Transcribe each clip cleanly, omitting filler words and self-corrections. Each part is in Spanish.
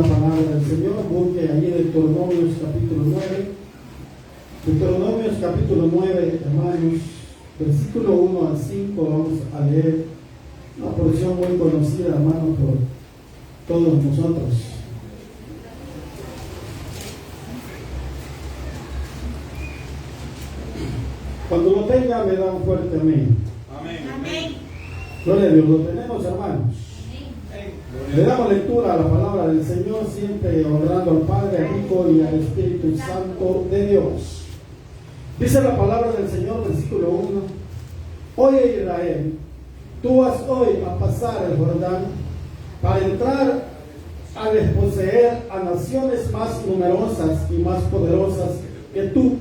La palabra del Señor, busque allí Deuteronomios capítulo 9. Deuteronomios capítulo 9, hermanos, versículo 1 al 5, vamos a leer una porción muy conocida, hermanos, por todos nosotros. Cuando lo tenga, me da un fuerte amén. Amén. Amén. Gloria a Dios, lo tenemos, hermanos. Le damos lectura a la palabra del Señor, siempre honrando al Padre, al Hijo y al Espíritu Santo de Dios. Dice la palabra del Señor, versículo 1: Oye Israel, tú vas hoy a pasar el Jordán para entrar a desposeer a naciones más numerosas y más poderosas que tú,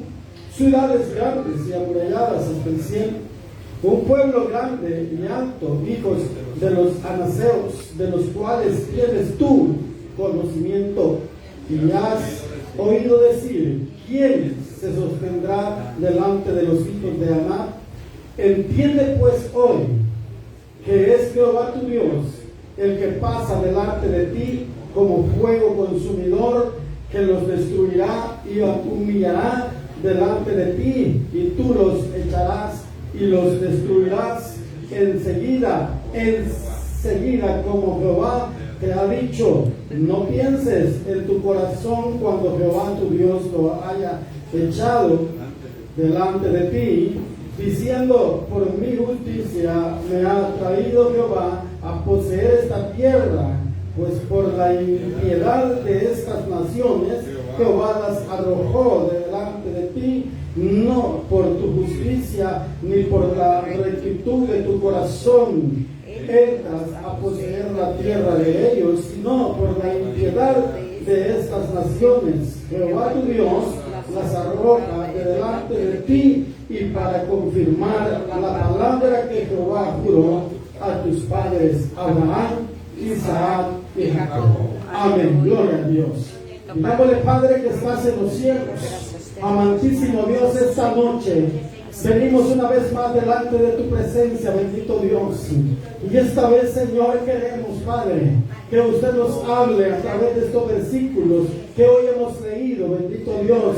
ciudades grandes y amuralladas hasta el cielo, un pueblo grande y alto, hijos de los anaseos, de los cuales tienes tú conocimiento, y has oído decir: ¿quién se sostendrá delante de los hijos de Aná? Entiende pues hoy que es Jehová tu Dios el que pasa delante de ti como fuego consumidor, que los destruirá y humillará delante de ti, y tú los echarás y los destruirás enseguida, como Jehová te ha dicho. No pienses en tu corazón cuando Jehová tu Dios lo haya echado delante de ti, diciendo: por mi justicia me ha traído Jehová a poseer esta tierra, pues por la impiedad de estas naciones Jehová las arrojó delante de ti. No por tu justicia ni por la rectitud de tu corazón entras a poseer la tierra de ellos, sino por la impiedad de estas naciones. Jehová tu Dios las arroja de delante de ti, y para confirmar la palabra que Jehová juró a tus padres Abraham, Isaac y Jacob. Amén. Gloria a Dios. Digámosle: Padre que estás en los cielos, amantísimo Dios, esta noche venimos una vez más delante de tu presencia, bendito Dios. Y esta vez, Señor, queremos, Padre, que usted nos hable a través de estos versículos que hoy hemos leído, bendito Dios.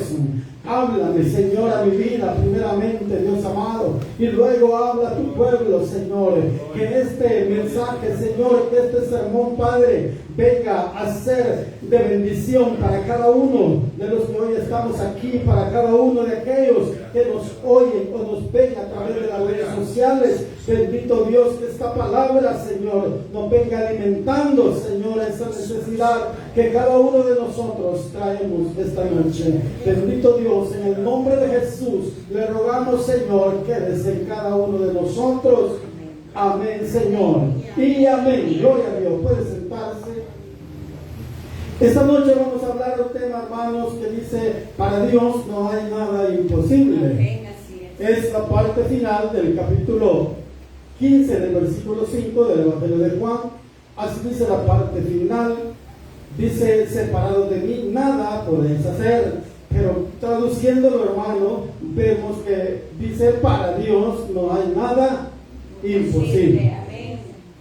Háblame, Señor, a mi vida primeramente, Dios amado, y luego habla a tu pueblo, Señor. Que este mensaje, Señor, que este sermón, Padre, venga a ser de bendición para cada uno de los que hoy estamos aquí, para cada uno de aquellos que nos oyen o nos ven a través de las redes sociales. Bendito Dios, que esta palabra, Señor, nos venga alimentando, Señor, esa necesidad que cada uno de nosotros traemos esta noche. Bendito Dios, en el nombre de Jesús, le rogamos, Señor, quédese en cada uno de nosotros. Amén, Señor. Y amén. Gloria a Dios. Puede sentarse. Esta noche vamos a hablar de un tema, hermanos, que dice: para Dios no hay nada imposible. Es la parte final del capítulo 15 del versículo 5 del Evangelio de Juan. Así dice la parte final. Dice: separado de mí nada podéis hacer. Pero traduciéndolo, hermano, vemos que dice: para Dios no hay nada imposible.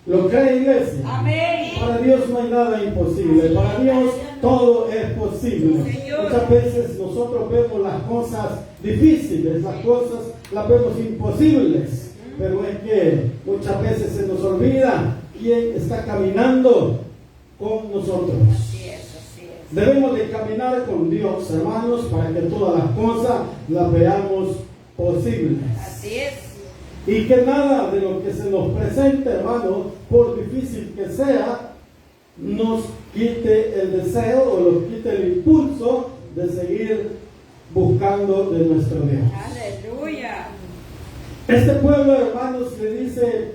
¿Lo cree, iglesia? Amén. Para Dios no hay nada imposible. Para Dios todo es posible. Muchas veces nosotros vemos las cosas difíciles, las cosas las vemos imposibles. Pero es que muchas veces se nos olvida quién está caminando con nosotros. Debemos de caminar con Dios, hermanos, para que todas las cosas las veamos posibles. Así es. Y que nada de lo que se nos presente, hermano, por difícil que sea, nos quite el deseo o nos quite el impulso de seguir buscando de nuestro Dios. Aleluya. Este pueblo, hermanos, le dice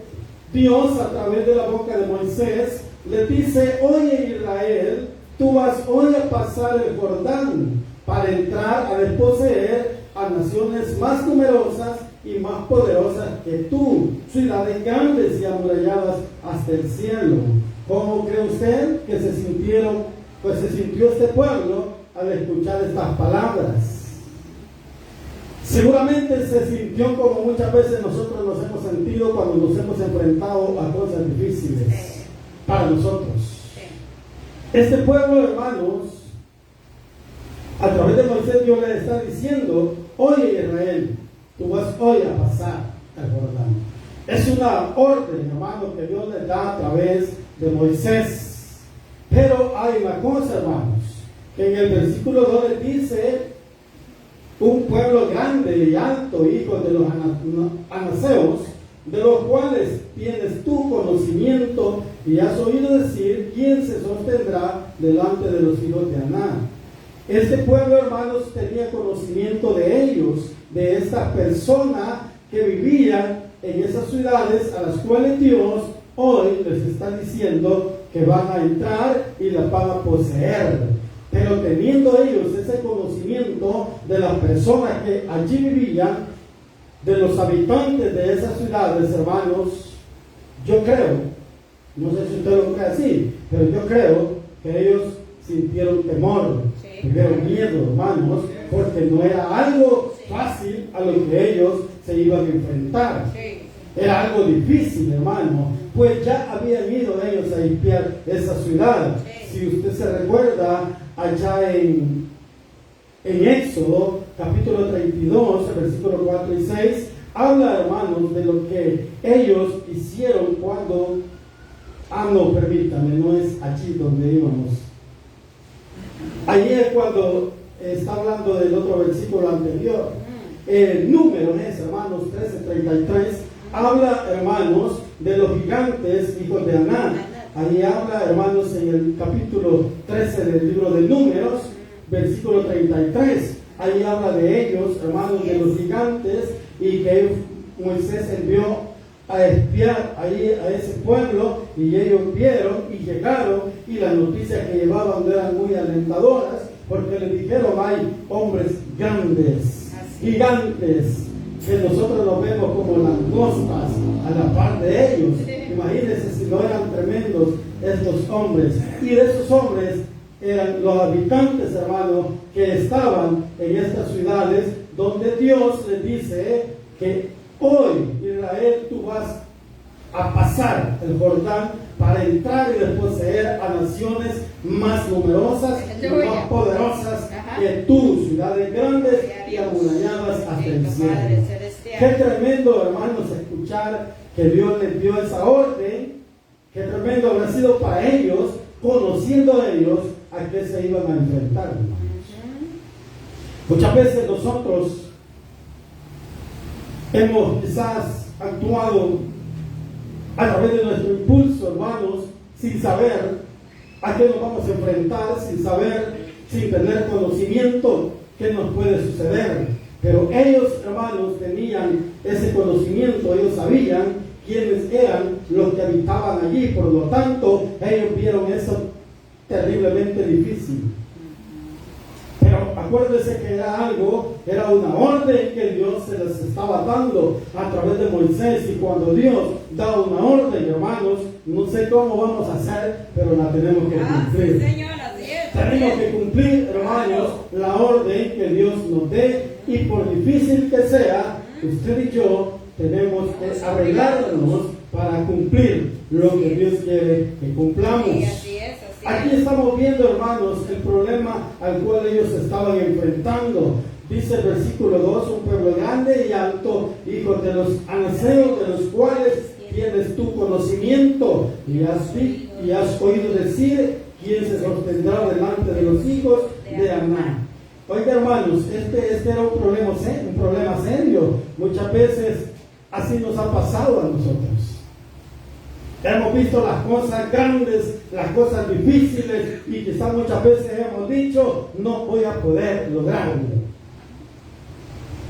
Dios a través de la boca de Moisés, le dice: oye Israel, tú vas hoy a pasar el Jordán para entrar a desposeer a naciones más numerosas y más poderosas que tú, ciudades grandes y amuralladas hasta el cielo. ¿Cómo cree usted que se sintió este pueblo al escuchar estas palabras? Seguramente se sintió como muchas veces nosotros nos hemos sentido cuando nos hemos enfrentado a cosas difíciles para nosotros. Este pueblo, hermanos, a través de Moisés, Dios le está diciendo: oye, Israel, tú vas hoy a pasar el Jordán. Es una orden, hermano, que Dios le da a través de Moisés. Pero hay una cosa, hermanos, que en el versículo 2 le dice: un pueblo grande y alto, hijos de los anaseos, de los cuales tienes tu conocimiento, y has oído decir: ¿quién se sostendrá delante de los hijos de Aná? Este pueblo, hermanos, tenía conocimiento de ellos, de estas personas que vivían en esas ciudades a las cuales Dios hoy les está diciendo que van a entrar y las van a poseer. Pero teniendo ellos ese conocimiento de las personas que allí vivían, de los habitantes de esas ciudades, hermanos, yo creo, no sé si usted lo cree así, pero yo creo que ellos sintieron temor, tuvieron miedo, hermanos, porque no era algo fácil a lo que ellos se iban a enfrentar. Era algo difícil, hermano, pues ya habían ido ellos a espiar esa ciudad. Si usted se recuerda, allá en Éxodo, capítulo 32, versículo 4 y 6, habla, hermanos, de lo que ellos hicieron cuando... no, permítame, no es allí donde íbamos. Allí es cuando está hablando del otro versículo anterior. Números, hermanos, 13:33, habla, hermanos, de los gigantes, hijos de Aná. Ahí habla, hermanos, en el capítulo 13 del libro de Números, versículo 33. Ahí habla de ellos, hermanos, de los gigantes, y que Moisés envió a espiar ahí a ese pueblo, y ellos vieron y llegaron, y las noticias que llevaban eran muy alentadoras, porque les dijeron: hay hombres grandes, gigantes, que nosotros los vemos como langostas a la par de ellos. Imagínense si no eran tremendos estos hombres. Y de esos hombres eran los habitantes, hermanos, que estaban en estas ciudades, donde Dios les dice que hoy, Israel, tú vas a pasar el Jordán para entrar y desposeer a naciones más numerosas y más poderosas que tú, ciudades grandes y amuralladas hasta el cielo. Qué tremendo, hermanos, escuchar que Dios les dio esa orden. Qué tremendo habrá sido para ellos, conociendo ellos a qué se iban a enfrentar, hermanos. Muchas veces nosotros hemos quizás actuado a través de nuestro impulso, hermanos, sin saber a qué nos vamos a enfrentar, sin saber, sin tener conocimiento qué nos puede suceder. Pero ellos, hermanos, tenían ese conocimiento, ellos sabían quiénes eran los que habitaban allí, por lo tanto, ellos vieron eso terriblemente difícil. Pero acuérdense que era una orden que Dios se les estaba dando a través de Moisés, y cuando Dios da una orden, hermanos, no sé cómo vamos a hacer, pero la tenemos que cumplir. Sí, señor, así es. Tenemos que cumplir, hermanos, la orden que Dios nos dé, y por difícil que sea, usted y yo tenemos que arreglarnos para cumplir lo que Dios quiere que cumplamos. Sí, así es. Aquí estamos viendo, hermanos, el problema al cual ellos estaban enfrentando. Dice el versículo 2: un pueblo grande y alto, hijos de los anaseos, de los cuales tienes tu conocimiento, y has oído decir: ¿quién se sostendrá delante de los hijos de Aná? Oiga, hermanos, este era un problema serio. Muchas veces así nos ha pasado a nosotros. Hemos visto las cosas grandes, las cosas difíciles, y quizás muchas veces hemos dicho: no voy a poder lograrlo.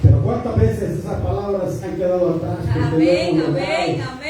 Pero ¿cuántas veces esas palabras han quedado atrás? Amén.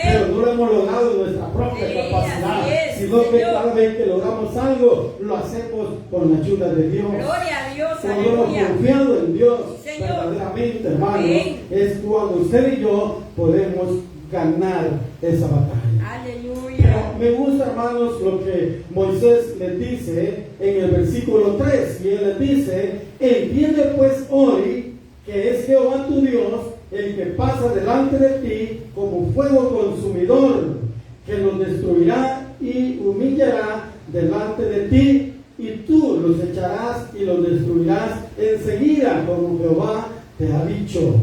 Pero no lo hemos logrado en nuestra propia capacidad, sino que cada vez que logramos algo, lo hacemos con la ayuda de Dios. Gloria a Dios, Cuando hemos aleluya. confiado en Dios, Sí, Señor. verdaderamente, hermanos, Amén. es cuando usted y yo podemos ganar esa batalla. Aleluya. Pero me gusta, hermanos, lo que Moisés les dice en el versículo 3, y él les dice: entiende pues hoy que es Jehová tu Dios el que pasa delante de ti como fuego consumidor, que los destruirá y humillará delante de ti, y tú los echarás y los destruirás enseguida, como Jehová te ha dicho.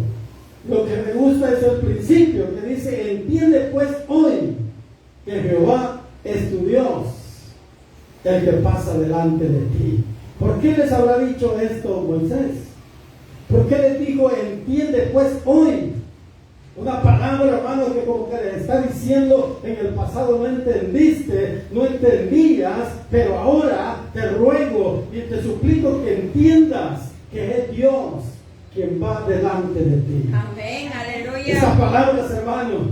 Lo que me gusta es el principio que dice: entiende pues hoy que Jehová es tu Dios, el que pasa delante de ti. ¿Por qué les habrá dicho esto Moisés? ¿Por qué les dijo entiende pues hoy? Una palabra, hermano, que como que le está diciendo: en el pasado no entendiste, no entendías, pero ahora te ruego y te suplico que entiendas que es Dios quien va delante de ti. Amén, aleluya. Esas palabras, hermano,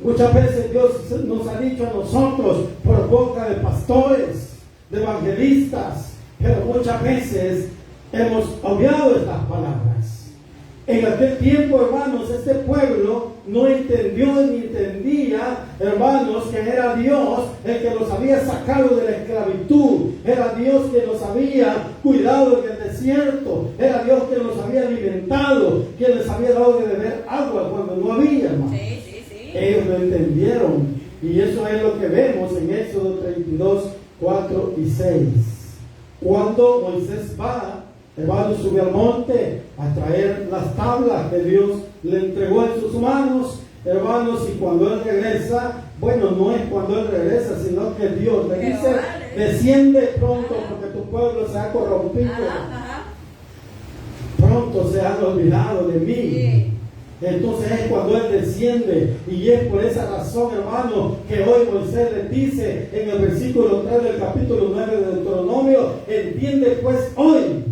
muchas veces Dios nos ha dicho a nosotros por boca de pastores, de evangelistas, pero muchas veces hemos obviado estas palabras. En aquel tiempo, hermanos, este pueblo no entendió ni entendía, hermanos, que era Dios el que los había sacado de la esclavitud. Era Dios que los había cuidado en el desierto. Era Dios que los había alimentado, que les había dado de beber agua cuando no había, hermanos. Sí. Ellos lo entendieron. Y eso es lo que vemos en Éxodo 32, 4 y 6. Cuando Moisés va, hermano, sube al monte a traer las tablas que Dios le entregó en sus manos, hermanos, y cuando él regresa, bueno, no es cuando él regresa, sino que Dios le dice: desciende pronto, porque tu pueblo se ha corrompido, pronto se han olvidado de mí. Sí. Entonces es cuando él desciende, y es por esa razón, hermano, que hoy Moisés les dice en el versículo 3 del capítulo 9 de Deuteronomio: entiende pues hoy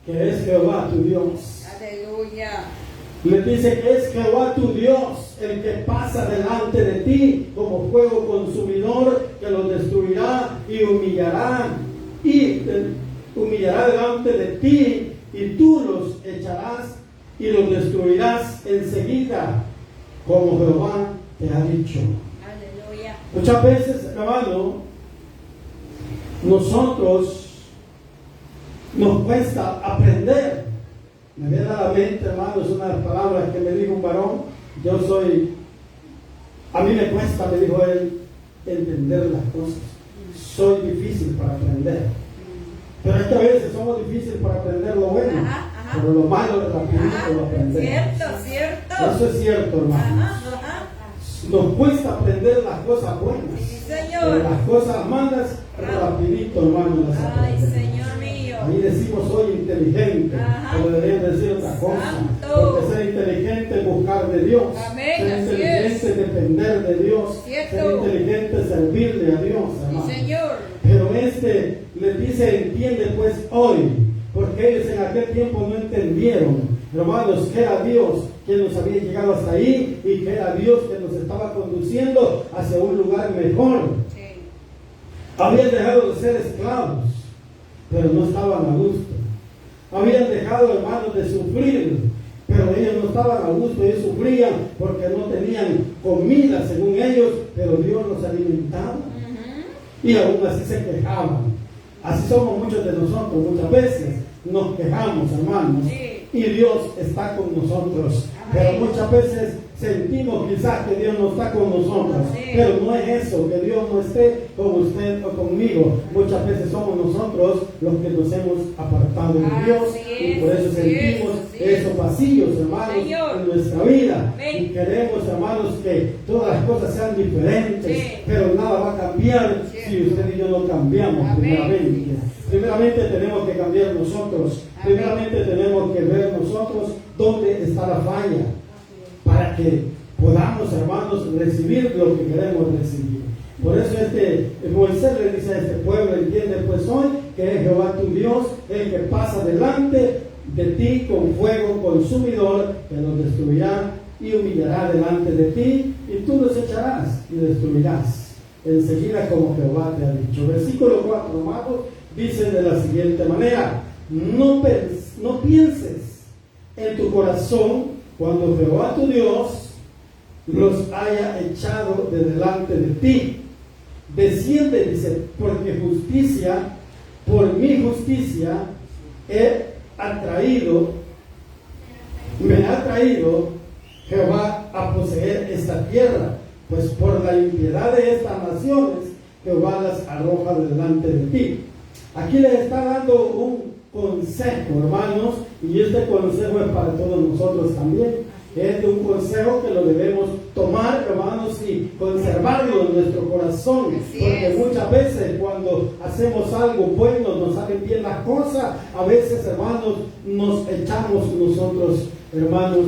que es Jehová tu Dios. Aleluya. Le dice que es Jehová tu Dios el que pasa delante de ti como fuego consumidor, que los destruirá y humillará delante de ti, y tú los echarás y los destruirás enseguida, como Jehová te ha dicho. Aleluya. Muchas veces, hermano, nosotros nos cuesta aprender. Me viene a la mente, hermano, es una de las palabras que me dijo un varón: a mí me cuesta, me dijo él, entender las cosas. Soy difícil para aprender. Pero es que a veces somos difíciles para aprender lo bueno, pero lo malo es rapidito lo aprendemos. Cierto. Eso es cierto, hermano. Nos cuesta aprender las cosas buenas. Sí, Pero Señor. las cosas malas, rapidito, hermano, las Ay, aprendemos. Señor mío. Ahí decimos soy inteligente, pero deberían decir otra cosa. Santo. Porque ser inteligente es buscar de Dios. Amén, Ser así inteligente es depender de Dios. Cierto. Ser inteligente es servirle a Dios, hermano. Sí, Señor. Pero les dice entiende pues hoy, porque ellos en aquel tiempo no entendieron, hermanos, que era Dios quien nos había llegado hasta ahí, y que era Dios que nos estaba conduciendo hacia un lugar mejor. Sí. Habían dejado de ser esclavos, pero no estaban a gusto. Habían dejado, hermanos, de sufrir, pero ellos no estaban a gusto. Ellos sufrían porque no tenían comida, según ellos, pero Dios los alimentaba. Y aún así se quejaban. Así somos muchos de nosotros. Muchas veces nos quejamos, hermanos, Sí. y Dios está con nosotros. Pero muchas veces sentimos quizás que Dios no está con nosotros, Sí. pero no es eso, que Dios no esté con usted o conmigo. Muchas veces somos nosotros los que nos hemos apartado de Dios, y por eso sentimos esos vacíos, hermanos, Señor. en nuestra vida. Amén. Y queremos, hermanos, que todas las cosas sean diferentes, Sí. pero nada va a cambiar si usted y yo no cambiamos. Amén. Primeramente tenemos que cambiar nosotros. Amén. Primeramente tenemos que ver nosotros dónde está la falla, para que podamos, hermanos, recibir lo que queremos recibir. Por eso Moisés le dice a este pueblo: entiende pues hoy que es Jehová tu Dios el que pasa delante de ti con fuego consumidor, que los destruirá y humillará delante de ti, y tú los echarás y destruirás enseguida, como Jehová te ha dicho. Versículo 4, amados, dice de la siguiente manera: no pienses en tu corazón cuando Jehová tu Dios los haya echado de delante de ti. Desciende, dice, porque por mi justicia me ha traído Jehová a poseer esta tierra, pues por la impiedad de estas naciones Jehová las arroja delante de ti. Aquí les está dando un consejo, hermanos, y este consejo es para todos nosotros también. Es un consejo que lo debemos tomar, hermanos, y conservarlo en nuestro corazón. Así Porque es. muchas veces cuando hacemos algo bueno, nos salen bien las cosas. A veces, hermanos, nos echamos nosotros, hermanos,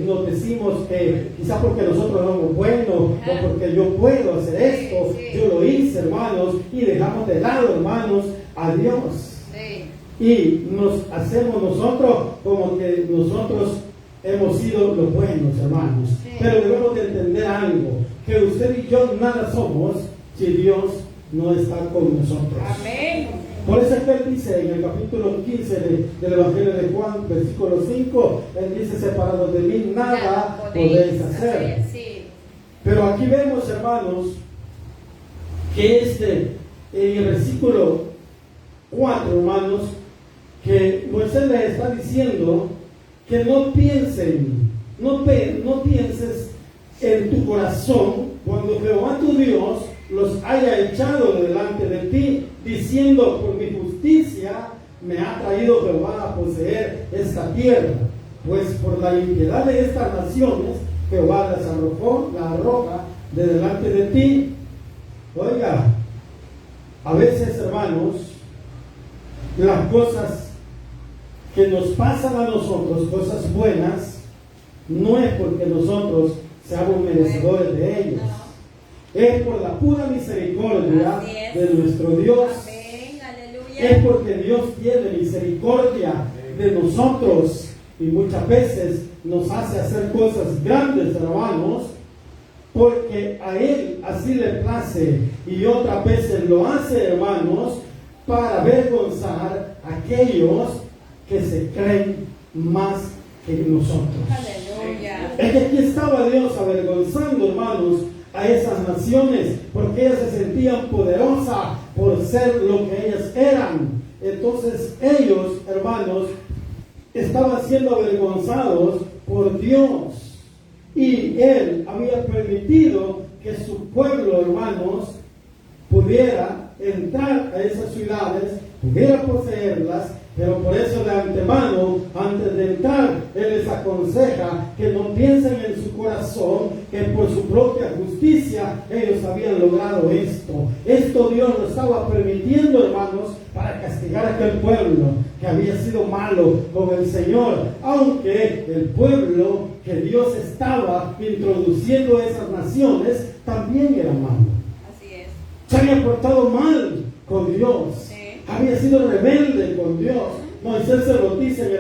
nos decimos que quizás porque nosotros somos buenos o porque yo puedo hacer esto, yo lo hice, hermanos, y dejamos de lado, hermanos, a Dios. Y nos hacemos nosotros como que nosotros hemos sido los buenos, hermanos. Pero debemos de entender algo, que usted y yo nada somos si Dios no está con nosotros. Amén. Por eso es que él dice en el capítulo 15 del Evangelio de Juan, versículo 5, él dice: separados de mí nada podéis hacer. Sí. Pero aquí vemos, hermanos, que en el versículo 4, hermanos, que Moisés les está diciendo que no piensen, no pienses en tu corazón cuando Jehová tu Dios los haya echado delante de ti, diciendo: por mi justicia me ha traído Jehová a poseer esta tierra, pues por la impiedad de estas naciones Jehová las arroja de delante de ti. Oiga, a veces, hermanos, las cosas que nos pasan a nosotros, cosas buenas, no es porque nosotros seamos merecedores de ellas. Es por la pura misericordia de nuestro Dios. Amén. Aleluya. Es porque Dios tiene misericordia de nosotros y muchas veces nos hace hacer cosas grandes, hermanos, porque a Él así le place, y otras veces lo hace, hermanos, para avergonzar a aquellos que se creen más que nosotros. Aleluya. Es que aquí estaba Dios avergonzando, hermanos, a esas naciones, porque ellas se sentían poderosas por ser lo que ellas eran. Entonces ellos, hermanos, estaban siendo avergonzados por Dios, y Él había permitido que su pueblo, hermanos, pudiera entrar a esas ciudades, pudiera poseerlas. Pero por eso de antemano, antes de entrar, Él les aconseja que no piensen en su corazón que por su propia justicia ellos habían logrado esto. Esto Dios lo estaba permitiendo, hermanos, para castigar a aquel pueblo que había sido malo con el Señor. Aunque el pueblo que Dios estaba introduciendo a esas naciones también era malo. Así es. Se había portado mal con Dios. Había sido rebelde con Dios. Moisés se lo dice en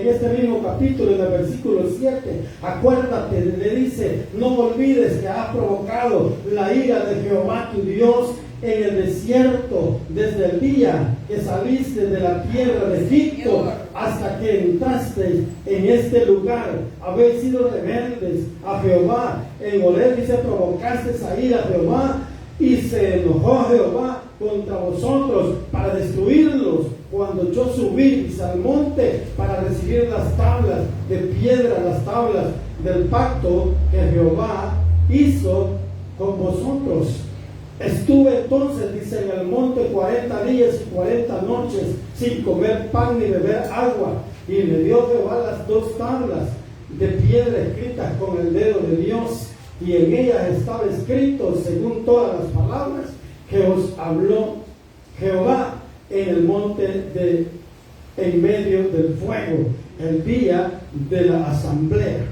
este mismo capítulo, en el versículo 7. Acuérdate, le dice: no olvides que has provocado la ira de Jehová tu Dios en el desierto, desde el día que saliste de la tierra de Egipto hasta que entraste en este lugar. Habéis sido rebeldes a Jehová. En Horeb dice: provocaste a ira a Jehová, y se enojó Jehová contra vosotros para destruirlos, cuando yo subí al monte para recibir las tablas de piedra, las tablas del pacto que Jehová hizo con vosotros. Estuve entonces, dice, en el monte 40 días y 40 noches sin comer pan ni beber agua, y me dio Jehová las 2 tablas de piedra escritas con el dedo de Dios, y en ellas estaba escrito según todas las palabras que os habló Jehová en el monte en medio del fuego, el día de la asamblea.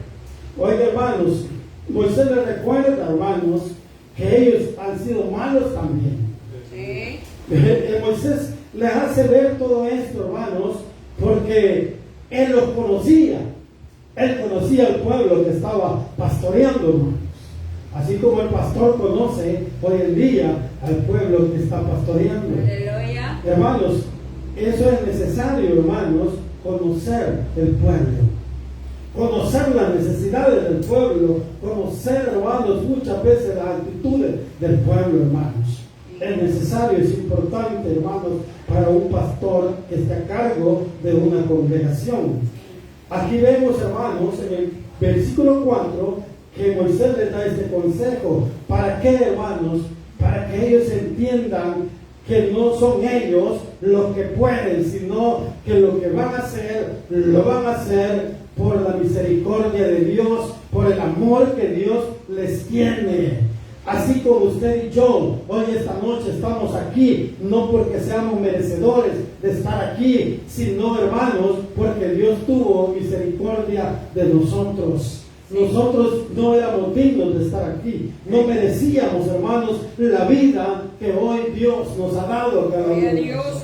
Oiga, hermanos, Moisés les recuerda, hermanos, que ellos han sido malos también. Sí. Moisés les hace ver todo esto, hermanos, porque él los conocía. Él conocía al pueblo que estaba pastoreando, hermanos. Así como el pastor conoce hoy en día al pueblo que está pastoreando. Aleluya. Hermanos, eso es necesario, hermanos, conocer el pueblo. Conocer las necesidades del pueblo, conocer, hermanos, muchas veces las actitudes del pueblo, hermanos. Es necesario, es importante, hermanos, para un pastor que esté a cargo de una congregación. Aquí vemos, hermanos, en el versículo 4, que Moisés les da este consejo. ¿Para qué, hermanos? para que ellos entiendan que no son ellos los que pueden, sino que lo que van a hacer, lo van a hacer por la misericordia de Dios, por el amor que Dios les tiene. Así como usted y yo, hoy esta noche estamos aquí, no porque seamos merecedores de estar aquí, sino, hermanos, porque Dios tuvo misericordia de nosotros. Nosotros no éramos dignos de estar aquí, no merecíamos, hermanos, la vida que hoy Dios nos ha dado a cada uno de nosotros.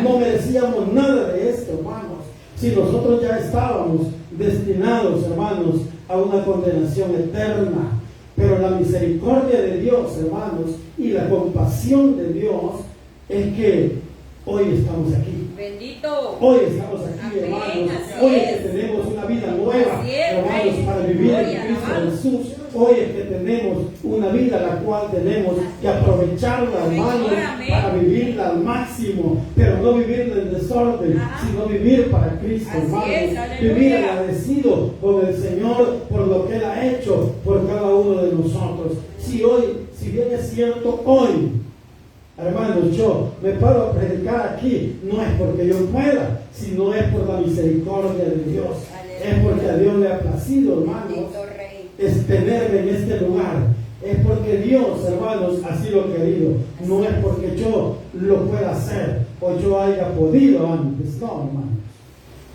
No merecíamos nada de esto, hermanos. Si nosotros ya estábamos destinados, hermanos, a una condenación eterna. Pero la misericordia de Dios, hermanos, y la compasión de Dios es que hoy estamos aquí. Bendito. Hoy estamos aquí, Amén, hermanos. así Hoy es es. que tenemos una vida nueva, Así es, hermanos, Rey. para vivir en Gloria, Cristo alabanza. Jesús. Hoy es que tenemos una vida la cual tenemos que aprovecharla, hermanos, Señor, amén. para vivirla al máximo, pero no vivirla en desorden, Ajá. sino vivir para Cristo, Así hermanos. es, aleluya. Vivir agradecido con el Señor por lo que Él ha hecho por cada uno de nosotros. Si bien es cierto, hoy, hermanos, yo me paro a predicar aquí, no es porque yo pueda, sino es por la misericordia de Dios. Es porque a Dios le ha placido, hermanos, Bendito Rey. es tenerme en este lugar. Es porque Dios, hermanos, así lo ha querido. No es porque yo lo pueda hacer o yo haya podido antes. No, hermanos.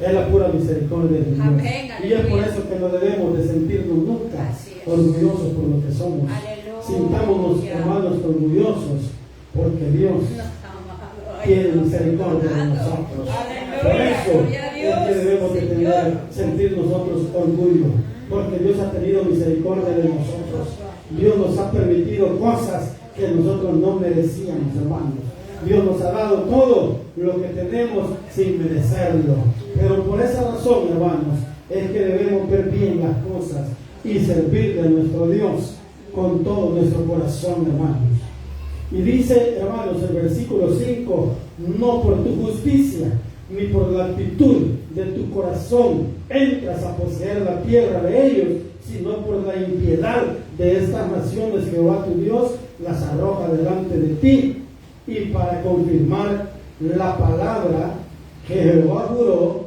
Es la pura misericordia de Dios. Amén, Y es por aleluya. eso que no debemos de sentirnos nunca Así es. orgullosos por lo que somos. Aleluya. Sintámonos, hermanos, orgullosos porque Dios tiene misericordia de nosotros. Aleluya. Por eso Gloria a Dios. es que debemos de sentir nosotros orgullo, porque Dios ha tenido misericordia de nosotros. Dios nos ha permitido cosas que nosotros no merecíamos, hermanos. Dios nos ha dado todo lo que tenemos sin merecerlo. Pero por esa razón, hermanos, es que debemos ver bien las cosas y servirle a nuestro Dios con todo nuestro corazón, hermanos. Y dice, hermanos, el versículo 5, no por tu justicia, ni por la actitud de tu corazón entras a poseer la tierra de ellos, sino por la impiedad de estas naciones Jehová tu Dios las arroja delante de ti, y para confirmar la palabra que Jehová juró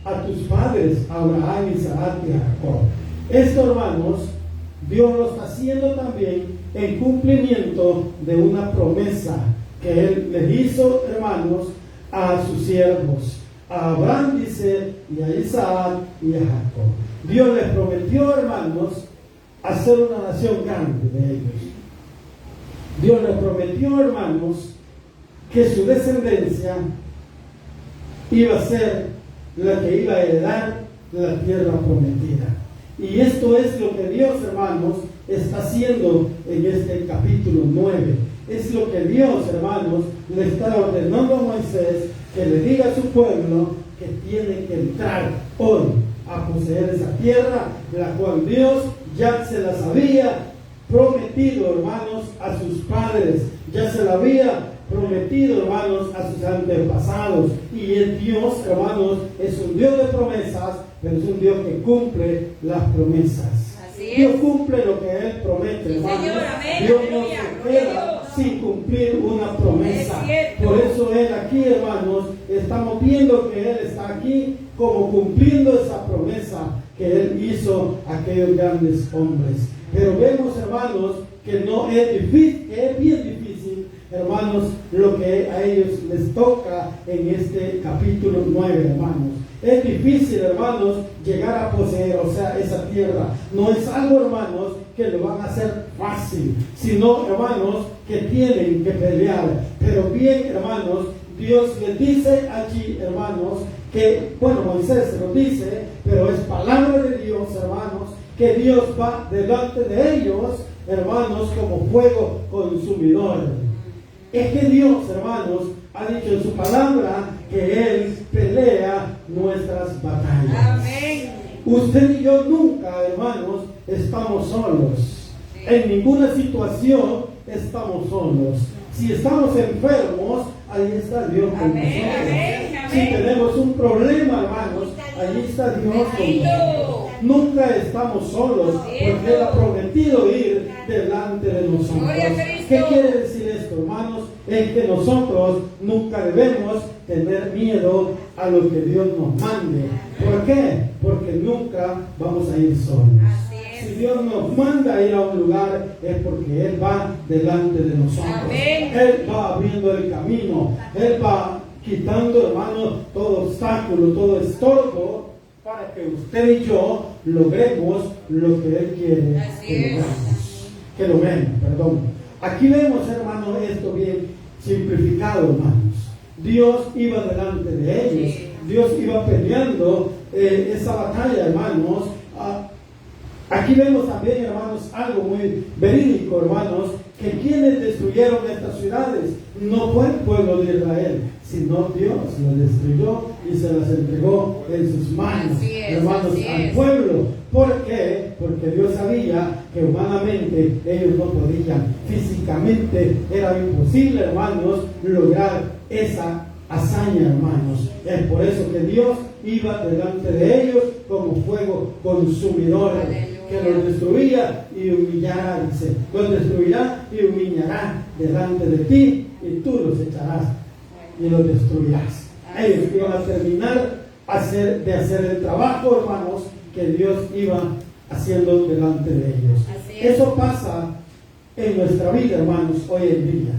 a tus padres, Abraham, Isaac y Jacob. Esto, hermanos, Dios lo está haciendo también en cumplimiento de una promesa que Él les hizo, hermanos, a sus siervos. A Abraham, dice, y a Isaac y a Jacob. Dios les prometió, hermanos, hacer una nación grande de ellos. Dios les prometió, hermanos, que su descendencia iba a ser la que iba a heredar la tierra prometida. Y esto es lo que Dios, hermanos, está haciendo en este capítulo 9. Es lo que Dios, hermanos, le está ordenando a Moisés que le diga a su pueblo que tiene que entrar hoy a poseer esa tierra, la cual Dios ya se las había prometido, hermanos, a sus padres. Ya se la había prometido, hermanos, a sus antepasados. Y el Dios, hermanos, es un Dios de promesas, pero es un Dios que cumple las promesas. Así es. Dios cumple lo que Él promete, Sí, hermanos. Señor, amén, Dios no aleluya, se gloria a queda Dios. sin cumplir una promesa. Es cierto. Por eso Él aquí, hermanos, estamos viendo que Él está aquí como cumpliendo esa promesa que Él hizo a aquellos grandes hombres. Pero vemos, hermanos, que no es difícil, que es bien difícil, hermanos, lo que a ellos les toca en este capítulo 9, hermanos. Es difícil, hermanos, llegar a poseer, o sea, esa tierra. No es algo, hermanos, que lo van a hacer fácil, sino, hermanos, que tienen que pelear. Pero bien, hermanos, Dios les dice allí, hermanos, que, bueno, Moisés se lo dice, pero es palabra de Dios, hermanos, que Dios va delante de ellos, hermanos, como fuego consumidor. Es que Dios, hermanos, ha dicho en su palabra que Él pelea nuestras batallas. Amén. Usted y yo nunca, hermanos, estamos solos. En ninguna situación estamos solos. Si estamos enfermos, ahí está Dios con Amén, nosotros. amén, amén. Si tenemos un problema, hermanos, ahí está Dios con Bendito. nosotros. Nunca estamos solos, porque Él ha prometido ir delante de nosotros. Gloria a Cristo. ¿Qué quiere decir esto, hermanos? Es que nosotros nunca debemos tener miedo a lo que Dios nos mande. ¿Por qué? Porque nunca vamos a ir solos. Así es. Si Dios nos manda a ir a un lugar es porque Él va delante de nosotros. Amén. Él va abriendo el camino. Él va quitando, hermanos, todo obstáculo, todo estorbo para que usted y yo logremos lo que Él quiere Así que es. logremos. Que logremos, perdón. Aquí vemos, hermanos, esto bien simplificado, hermanos. Dios iba delante de ellos. Sí. Dios iba peleando esa batalla, hermanos. Aquí vemos también, hermanos, algo muy verídico, hermanos, que quienes destruyeron estas ciudades no fue el pueblo de Israel, sino Dios las destruyó y se las entregó en sus manos, Así es, hermanos, así al es. pueblo. ¿Por qué? Porque Dios sabía que humanamente ellos no podían, físicamente era imposible, hermanos, lograr esa hazaña, hermanos. Es por eso que Dios iba delante de ellos como fuego consumidor, que los destruía y humillará, dice, los destruirá y humillará delante de ti y tú los echarás y los destruirás. Ellos iban a terminar de hacer el trabajo, hermanos, que Dios iba haciendo delante de ellos. Así es. Eso pasa en nuestra vida, hermanos, hoy en día.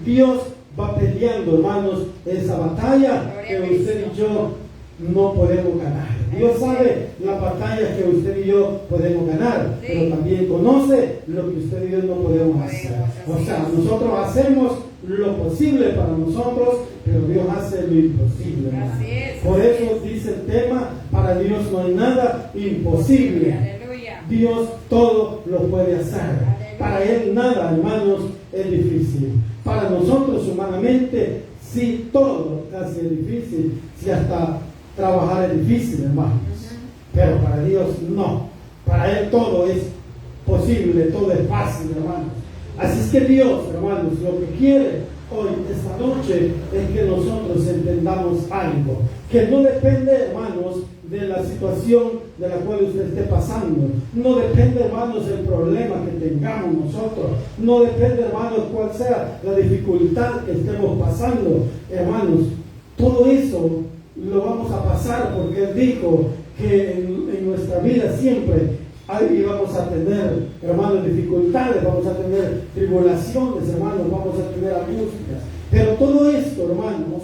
Dios va peleando, hermanos, esa batalla que usted y yo no podemos ganar. Dios sabe las batallas que usted y yo podemos ganar, Sí. pero también conoce lo que usted y yo no podemos hacer. O sea, nosotros hacemos lo posible para nosotros, pero Dios hace lo imposible, hermano. Así es. Por eso dice el tema, para Dios no hay nada imposible. Aleluya. Dios todo lo puede hacer. Aleluya. Para Él nada, hermanos, es difícil. Para nosotros humanamente, sí, todo casi es difícil. Si hasta trabajar es difícil, hermanos. Pero para Dios no. Para Él todo es posible, todo es fácil, hermanos. Así es que Dios, hermanos, lo que quiere hoy, esta noche, es que nosotros entendamos algo. Que no depende, hermanos, de la situación de la cual usted esté pasando. No depende, hermanos, del problema que tengamos nosotros. No depende, hermanos, cuál sea la dificultad que estemos pasando. Hermanos, todo eso lo vamos a pasar porque Él dijo que en nuestra vida siempre ahí vamos a tener, hermanos, dificultades, vamos a tener tribulaciones, hermanos, vamos a tener angustias. Pero todo esto, hermanos,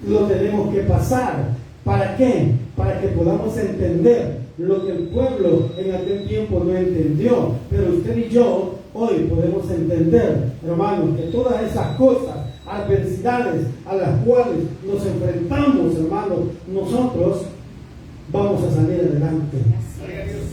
lo tenemos que pasar. ¿Para qué? Para que podamos entender lo que el pueblo en aquel tiempo no entendió. Pero usted y yo hoy podemos entender, hermanos, que todas esas cosas, adversidades a las cuales nos enfrentamos, hermanos, nosotros vamos a salir adelante.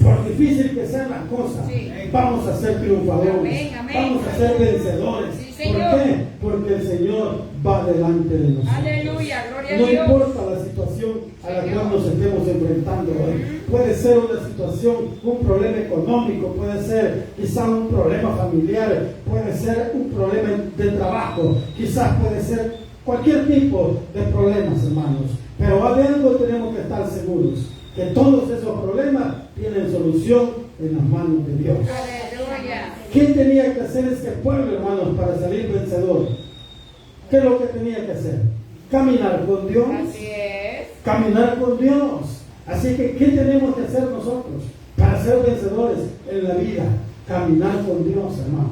Por difícil que sean las cosas, Sí. vamos a ser triunfadores, Amén, amén. vamos a ser vencedores. Sí, ¿Por Señor. qué? Porque el Señor va delante de nosotros. Aleluya, gloria a No Dios. importa la situación a la cual nos estemos enfrentando hoy. Puede ser una situación, un problema económico, puede ser quizás un problema familiar, puede ser un problema de trabajo, quizás puede ser cualquier tipo de problemas, hermanos. Pero de algo tenemos que estar seguros, que todos esos problemas tienen solución en las manos de Dios. Aleluya. ¿Qué tenía que hacer este pueblo, hermanos, para salir vencedor? ¿Qué es lo que tenía que hacer? Caminar con Dios. Así es. Caminar con Dios. Así que, ¿qué tenemos que hacer nosotros para ser vencedores en la vida? Caminar con Dios, hermanos.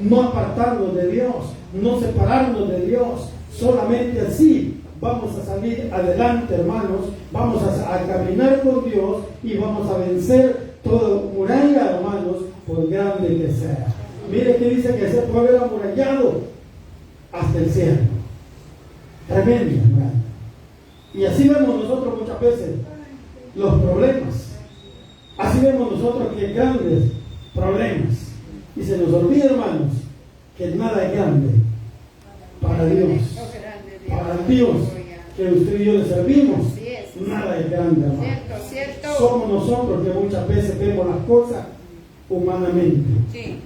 No apartarnos de Dios, no separarnos de Dios. Solamente así vamos a salir adelante, hermanos. Vamos a caminar con Dios y vamos a vencer toda muralla, hermanos, por grande que sea. Mire que dice que ese pueblo era amurallado hasta el cielo. Tremendo, hermano. Y así vemos nosotros muchas veces los problemas. Así vemos nosotros que hay grandes problemas. Y se nos olvida, hermanos, que nada es grande para Dios. Oh, grande Dios. Para Dios que usted y yo le servimos, Así es. nada es grande, hermano. Cierto, cierto. Somos nosotros que muchas veces vemos las cosas humanamente. Sí.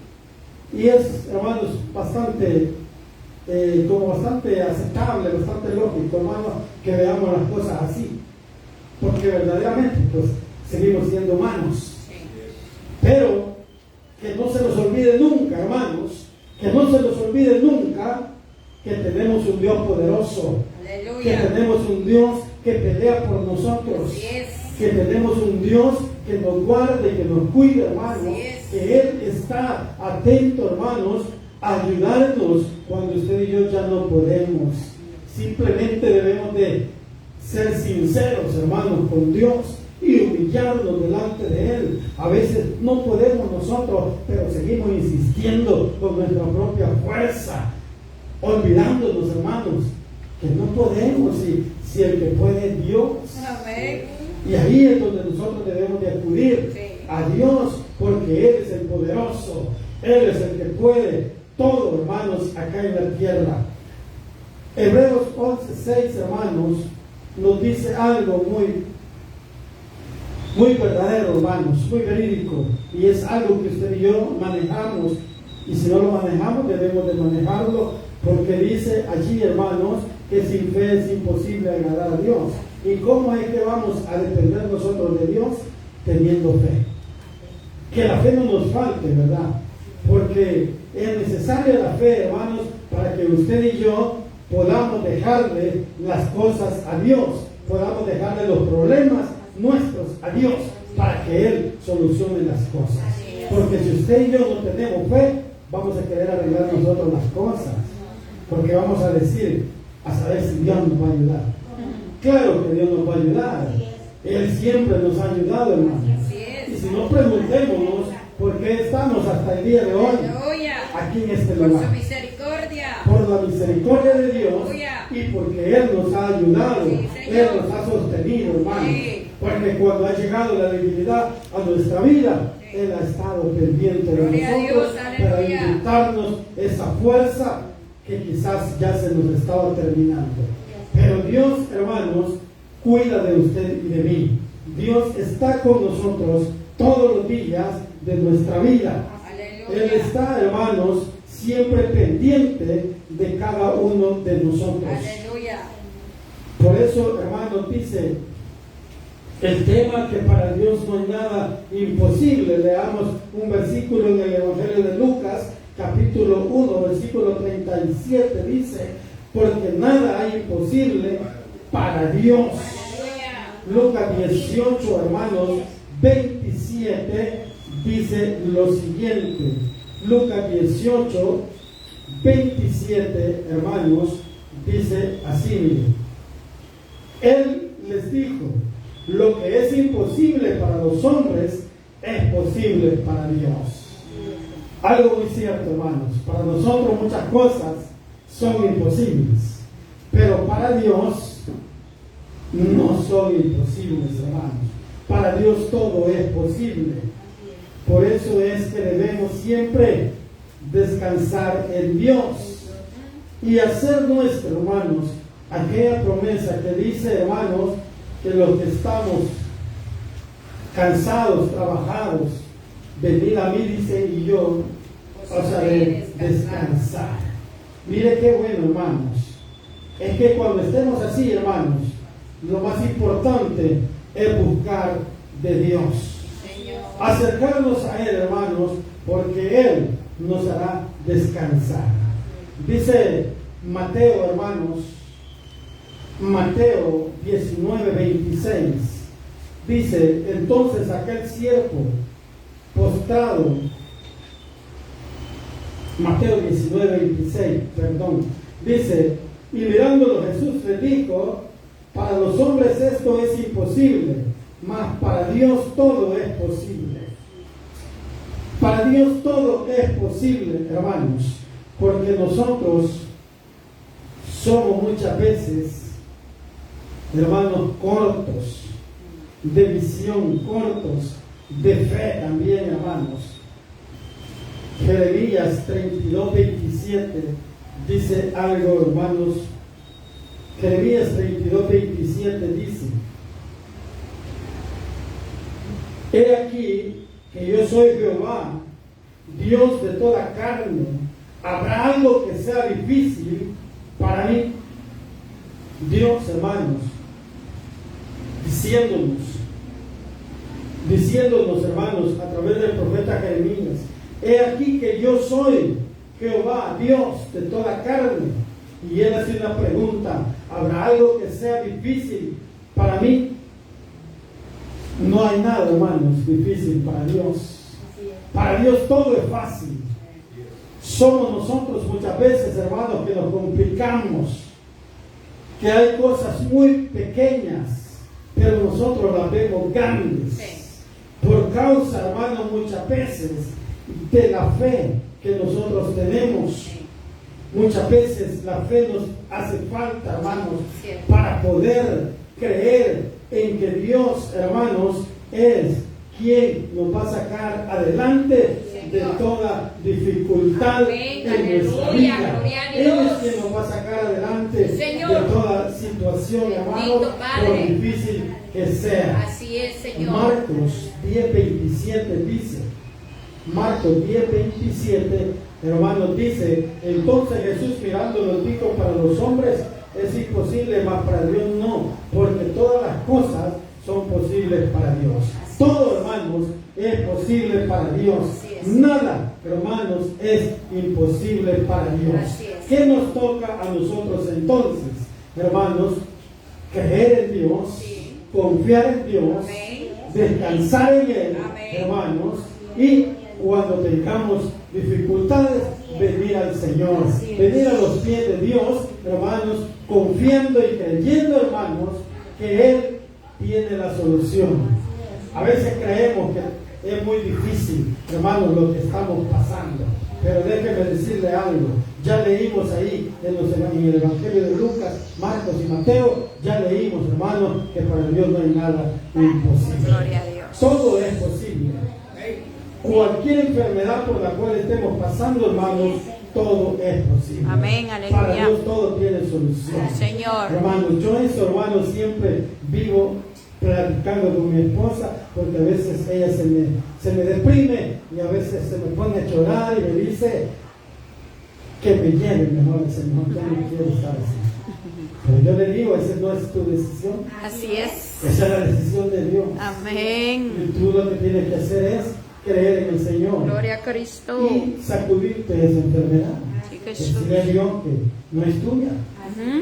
Y es, hermanos, bastante aceptable, bastante lógico, hermanos, que veamos las cosas así. Porque verdaderamente, pues, seguimos siendo humanos. Sí. Pero que no se nos olvide nunca, hermanos, que no se nos olvide nunca que tenemos un Dios poderoso, que Aleluya. tenemos un Dios que pelea por nosotros, Así es. que tenemos un Dios que nos guarde, que nos cuide, hermanos, Así es. que Él está atento, hermanos, a ayudarnos cuando usted y yo ya no podemos. Simplemente debemos de ser sinceros, hermanos, con Dios y humillarnos delante de Él. A veces no podemos nosotros, pero seguimos insistiendo con nuestra propia fuerza, olvidándonos, hermanos, que no podemos si el que puede es Dios. Amén. Y ahí es donde nosotros debemos de acudir Sí. a Dios, porque Él es el poderoso, Él es el que puede todo, hermanos, acá en la tierra. Hebreos 11:6, hermanos, nos dice algo muy verdadero, hermanos, muy verídico, y es algo que usted y yo manejamos, y si no lo manejamos debemos de manejarlo, porque dice allí, hermanos, que sin fe es imposible agradar a Dios. ¿Y cómo es que vamos a depender nosotros de Dios? Teniendo fe. Que la fe no nos falte, ¿verdad? Porque es necesaria la fe, hermanos, para que usted y yo podamos dejarle las cosas a Dios, podamos dejarle los problemas nuestros a Dios, para que Él solucione las cosas. Porque si usted y yo no tenemos fe, vamos a querer arreglar nosotros las cosas, porque vamos a decir, a saber si Dios nos va a ayudar. Claro que Dios nos va a ayudar, Él siempre nos ha ayudado, hermanos. Así es. Y si no, preguntémonos por qué estamos hasta el día de hoy Aleluya. aquí en este Por su lugar. misericordia. Por la misericordia de Dios Aleluya. y porque Él nos ha ayudado, Sí, Señor. Él nos ha sostenido, hermanos. Sí. Porque cuando ha llegado la debilidad a nuestra vida, Sí. Él ha estado pendiente de Gloria a nosotros Dios, para aleluya. inyectarnos esa fuerza que quizás ya se nos estaba terminando. Pero Dios, hermanos, cuida de usted y de mí. Dios está con nosotros todos los días de nuestra vida. Aleluya. Él está, hermanos, siempre pendiente de cada uno de nosotros. Aleluya. Por eso, hermanos, dice el tema que para Dios no hay nada imposible. Leamos un versículo en el Evangelio de Lucas, capítulo 1, versículo 37, dice, porque nada hay imposible para Dios. Lucas 18, hermanos, 27, dice lo siguiente. Lucas 18, 27, hermanos, dice así, miren. Él les dijo, lo que es imposible para los hombres es posible para Dios. Algo muy cierto, hermanos. Para nosotros muchas cosas son imposibles, pero para Dios no son imposibles, hermanos. Para Dios todo es posible. Por eso es que debemos siempre descansar en Dios y hacer nuestra, hermanos, aquella promesa que dice, hermanos, que los que estamos cansados, trabajados, venid a mí, dice, y yo os haré descansar. Mire qué bueno, hermanos. Es que cuando estemos así, hermanos, lo más importante es buscar de Dios. Señor. Acercarnos a Él, hermanos, porque Él nos hará descansar. Dice Mateo, hermanos, Mateo 19:26, dice, entonces aquel siervo postrado, Mateo 19:26, perdón, dice, y mirándolo Jesús le dijo, para los hombres esto es imposible, mas para Dios todo es posible. Para Dios todo es posible, hermanos, porque nosotros somos muchas veces, hermanos, cortos de visión, cortos de fe también, hermanos. Jeremías 32:27 dice algo, hermanos. Jeremías 32:27 dice, he aquí que yo soy Jehová, Dios de toda carne. ¿Habrá algo que sea difícil para mí? Dios, hermanos, diciéndonos, hermanos, a través del profeta Jeremías, he aquí que yo soy Jehová, Dios de toda carne. Y él hace una pregunta: ¿habrá algo que sea difícil para mí? No hay nada, hermanos, difícil para Dios. Para Dios todo es fácil. Somos nosotros muchas veces, hermanos, que nos complicamos, que hay cosas muy pequeñas, pero nosotros las vemos grandes. Por causa, hermanos, muchas veces de la fe que nosotros tenemos. Muchas veces la fe nos hace falta, hermanos, para poder creer en que Dios, hermanos, es quien nos va a sacar adelante de toda dificultad en nuestra vida. Él es quien nos va a sacar adelante de toda situación, hermano, por difícil que sea. Así es, Señor. Marcos 10:27 dice, Marcos 10:27, hermanos, dice: entonces Jesús mirándolos dijo, para los hombres es imposible, mas para Dios no, porque todas las cosas son posibles para Dios. Todo, hermanos, es posible para Dios. Nada, hermanos, es imposible para Dios. ¿Qué nos toca a nosotros entonces, hermanos? Creer en Dios, confiar en Dios, descansar en Él, hermanos, y cuando tengamos dificultades, venir al Señor, venir a los pies de Dios, hermanos, confiando y creyendo, hermanos, que Él tiene la solución. A veces creemos que es muy difícil, hermanos, lo que estamos pasando, pero déjeme decirle algo. Ya leímos ahí en el Evangelio de Lucas, Marcos y Mateo, ya leímos, hermanos, que para Dios no hay nada imposible. Gloria a Dios. Todo es posible. Cualquier enfermedad por la cual estemos pasando, hermanos, todo es posible. Amén, aleluya. Para Dios todo tiene solución. Señor. Hermanos, yo eso, hermanos, siempre vivo platicando con mi esposa, porque a veces ella se me deprime y a veces se me pone a llorar y me dice que me lleve mejor el Señor, ya no quiero estar así. Pero yo le digo, esa no es tu decisión. Así es. Esa es la decisión de Dios. Amén. Y tú lo que tienes que hacer es creer en el Señor. Gloria a Cristo. Y sacudirte esa enfermedad. Sí, Jesús. Decirle a Dios que no es tuya,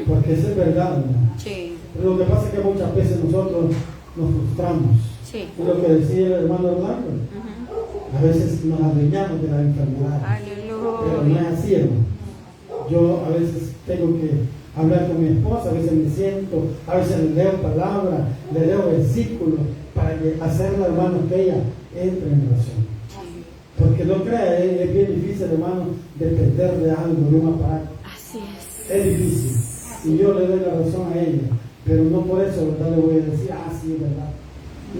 porque eso es verdad, ¿no? Sí. Pero lo que pasa es que muchas veces nosotros nos frustramos. Sí. Es lo que decía el hermano Orlando. A veces nos adueñamos de la enfermedad. Pero no es Aleluya. así, hermano. Yo a veces tengo que hablar con mi esposa, a veces me siento, a veces le leo palabras, le leo versículos para hacerla, hermano, que ella entre en oración. Porque no crea, es bien difícil, hermano, depender de algo, de un aparato. Así es. Es difícil. Y yo le doy la razón a ella. Pero no por eso, ¿verdad? Le voy a decir, sí, es verdad.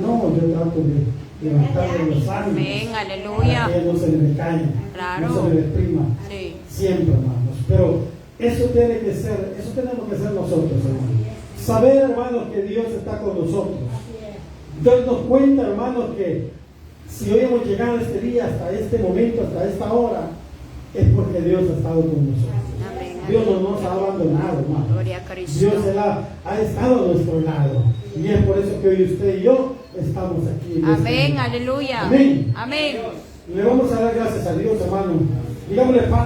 No, yo trato de levantarle los ánimos. Amén, aleluya. Para que ella no se le caiga, Claro. no se le deprima. Sí. Siempre, hermanos. Pero eso tiene que ser, eso tenemos que ser nosotros, hermanos. Saber, hermanos, que Dios está con nosotros. Darnos cuenta, hermanos, que si hoy hemos llegado a este día, hasta este momento, hasta esta hora, es porque Dios ha estado con nosotros. Amén. Dios no nos ha abandonado, hermano. Gloria a Cristo. Dios ha estado a nuestro lado. Y es por eso que hoy usted y yo estamos aquí. Amén, aleluya. Amén. Amén. Le vamos a dar gracias a Dios, hermano. Digámosle, Padre.